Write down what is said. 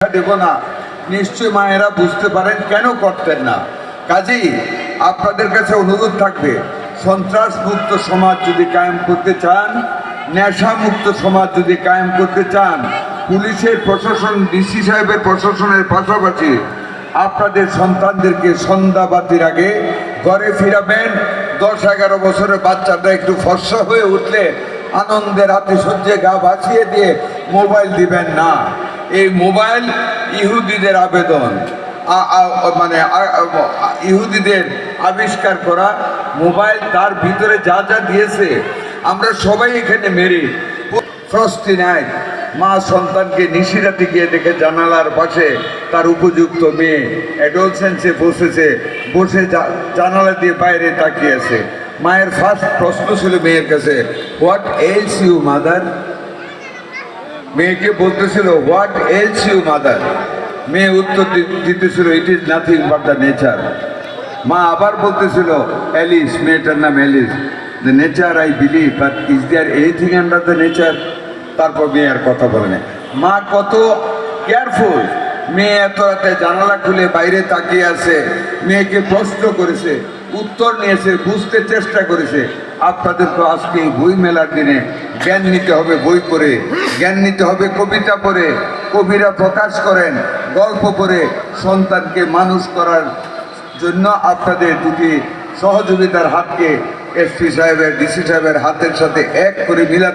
দেব না, নিশ্চয় মায়েরা বুঝতে পারেন কেন করতেন না। কাজেই আপনাদের কাছে অনুরোধ থাকবে, সন্ত্রাস মুক্ত সমাজ যদি কায়েম করতে চান, নেশা মুক্ত সমাজ যদি কায়েম করতে চান, পুলিশের প্রশাসন, ডিসি সাহেবের প্রশাসনের পাশাপাশি আপনাদের সন্তানদেরকে সন্ধ্যাবাতির আগে ঘরে ফিরাবেন। 10-11 বছরের বাচ্চাটা একটু ফর্সা হয়ে উঠলে আনন্দের আতিশয্যে গা ভাসিয়ে দিয়ে মোবাইল দিবেন না। এই মোবাইল ইহুদিদের আবেদন, মানে ইহুদিদের আবিষ্কার করা মোবাইল। তার ভিতরে যা যা দিয়েছে আমরা সবাই এখানে মেরে ফ্রস্টি নাইট মা সন্তানকে নিশিরাতে গিয়ে দেখে জানালার পাশে তার উপযুক্ত মেয়ে অ্যাডোলসেন্সে বসে জানালা দিয়ে বাইরে তাকিয়েছে। মায়ের ফার্স্ট প্রশ্ন ছিল মেয়ের কাছে, হোয়াট এলস ইউ মাদার? মেয়েকে বলতেছিল, হোয়াট এলস ইউ মাদার? মেয়ে উত্তর দিতেছিল, it is nothing but the nature. মা আবার বলতেছিল, অ্যালিস, মেয়েটার নাম Alice, the nature I believe, but is there anything under the nature? তারপর মেয়ে আর কথা বলে না। মা কত কেয়ারফুল। মেয়ে এত রাতে জানালা খুলে বাইরে তাকিয়ে আছে, মেয়েকে প্রশ্ন করেছে, উত্তর নিয়েছে, বুঝতে চেষ্টা করেছে। আপনাদেরকে আজকে এই বই মেলার দিনে জ্ঞান নিতে হবে বই পড়ে, জ্ঞান নিতে হবে কবিতা পড়ে। কবিরা প্রকাশ করেন গল্প পড়ে। সন্তানকে মানুষ করার জন্য আপনাদের দুটি সহযোগিতার হাতকে এসপি সাহেবের, ডিসি সাহেবের হাতের সাথে এক করে মিলাতে